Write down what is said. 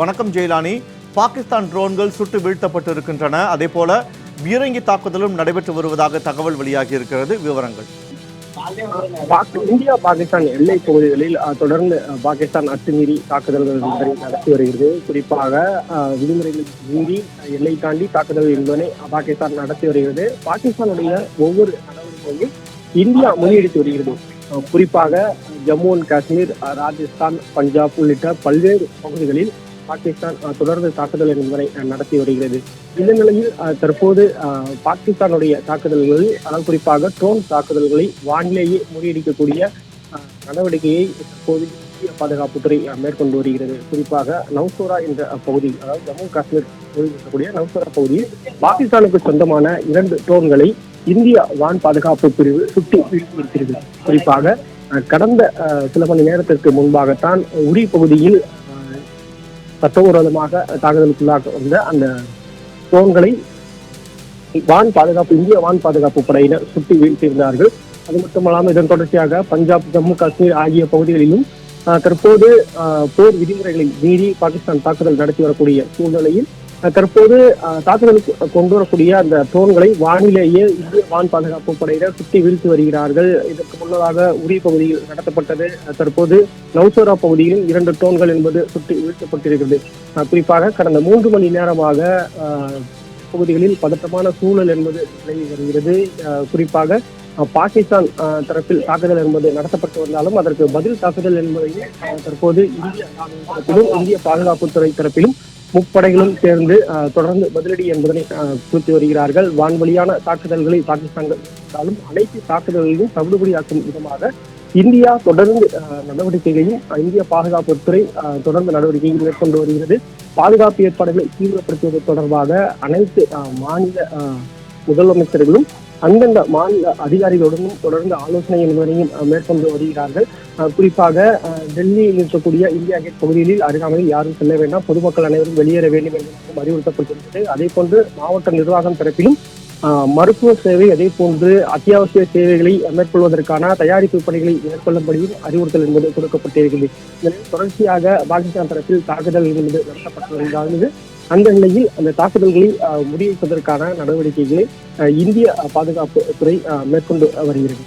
வணக்கம் ஜெயலானி. பாகிஸ்தான் ட்ரோன்கள் சுட்டு வீழ்த்தப்பட்டு இருக்கின்றன. அதே போல பீரங்கி தாக்குதலும் நடைபெற்று வருவதாக தகவல் வெளியாகி இருக்கிறது. விவரங்கள். இந்தியா பாகிஸ்தான் எல்லை பகுதிகளில் தொடர்ந்து பாகிஸ்தான் அத்துமீறி தாக்குதல்கள் நடத்தி வருகிறது. குறிப்பாக விதிமுறைகளை மீறி எல்லை தாண்டி தாக்குதல்கள் என்பதனை பாகிஸ்தான் நடத்தி வருகிறது. பாகிஸ்தானுடைய ஒவ்வொரு நடவடிக்கையும் இந்தியா முறியடித்து வருகிறது. குறிப்பாக ஜம்மு அண்ட் காஷ்மீர், ராஜஸ்தான், பஞ்சாப் உள்ளிட்ட பல்வேறு பகுதிகளில் பாகிஸ்தான் தொடர்ந்து தாக்குதல் என்பதை நடத்தி வருகிறது. இந்த நிலையில் தற்போது பாகிஸ்தானுடைய தாக்குதல்களில் குறிப்பாக ட்ரோன் தாக்குதல்களை வானிலேயே முறியடிக்கக்கூடிய நடவடிக்கையை தற்போது இந்திய பாதுகாப்புத்துறை மேற்கொண்டு வருகிறது. குறிப்பாக நவ்சோரா என்ற பகுதி, அதாவது ஜம்மு காஷ்மீர் இருக்கக்கூடிய நவ்சோரா பகுதியில் பாகிஸ்தானுக்கு சொந்தமான 2 ட்ரோன்களை இந்திய வான் பாதுகாப்பு பிரிவு சுட்டி வீழ்த்தியிருக்கிறது. குறிப்பாக கடந்த சில மணி நேரத்திற்கு முன்பாகத்தான் உரி பகுதியில் சட்டவிரோதமாக தாக்குதலுக்குள்ளாக வந்த அந்த ட்ரோன்களை இந்திய வான் பாதுகாப்பு படையினர் சுட்டி வீழ்த்தியிருந்தார்கள். அது மட்டுமல்லாமல் இதன் தொடர்ச்சியாக பஞ்சாப், ஜம்மு காஷ்மீர் ஆகிய பகுதிகளிலும் தற்போது போர் விதிமுறைகளை மீறி பாகிஸ்தான் தாக்குதல் நடத்தி வரக்கூடிய சூழ்நிலையில் தற்போது தாக்குதலுக்கு கொண்டு வரக்கூடிய அந்த ட்ரோன்களை வானிலேயே இந்திய வான் பாதுகாப்பு படையினர் சுட்டி வீழ்த்தி வருகிறார்கள். இதற்கு முன்னதாக உரி பகுதியில் நடத்தப்பட்டது. தற்போது நவ்சோரா பகுதியிலும் 2 ட்ரோன்கள் என்பது சுட்டி வீழ்த்தப்பட்டிருக்கிறது. குறிப்பாக கடந்த 3 மணி நேரமாக பகுதிகளில் பதற்றமான சூழல் என்பது நிலவி வருகிறது. குறிப்பாக பாகிஸ்தான் தரப்பில் தாக்குதல் என்பது நடத்தப்பட்டு வந்தாலும் அதற்கு பதில் தாக்குதல் என்பதையும் தற்போது இந்திய பாதுகாப்புத்துறை தரப்பிலும் முப்படைகளும் சேர்ந்து தொடர்ந்து பதிலடி என்பதனை குறித்து வருகிறார்கள். வான்வழியான தாக்குதல்களை பாகிஸ்தான் அனைத்து தாக்குதல்களையும் தவிடுபடியாக்கும் விதமாக இந்தியா தொடர்ந்து நடவடிக்கைகளையும் இந்திய பாதுகாப்புத்துறை தொடர்ந்து நடவடிக்கையும் மேற்கொண்டு வருகிறது. பாதுகாப்பு ஏற்பாடுகளை தீவிரப்படுத்துவது தொடர்பாக அனைத்து மாநில முதலமைச்சர்களும் அந்தந்த மாநில அதிகாரிகளுடனும் தொடர்ந்து ஆலோசனை என்பதனையும் மேற்கொண்டு வருகிறார்கள். குறிப்பாக டெல்லியில் இருக்கக்கூடிய இந்தியா கேட் பகுதிகளில் அருகாமையில் யாரும் செல்ல வேண்டாம், பொதுமக்கள் அனைவரும் வெளியேற வேண்டும் என்று அறிவுறுத்தப்பட்டிருக்கிறது. அதே போன்று மாவட்ட நிர்வாகம் தரப்பிலும் மருத்துவ சேவை, அதே போன்று அத்தியாவசிய சேவைகளை மேற்கொள்வதற்கான தயாரிப்பு பணிகளை மேற்கொள்ளும்படியும் அறிவுறுத்தல் என்பது கொடுக்கப்பட்டிருக்கிறது. இதனால் தொடர்ச்சியாக பாகிஸ்தான் தரப்பில் தாக்குதல் என்பது நடத்தப்பட்டு வருகிறது. அந்த நிலையில் அந்த தாக்குதல்களை முறியடிப்பதற்கான நடவடிக்கைகளை இந்திய பாதுகாப்பு துறை மேற்கொண்டு வருகிறது.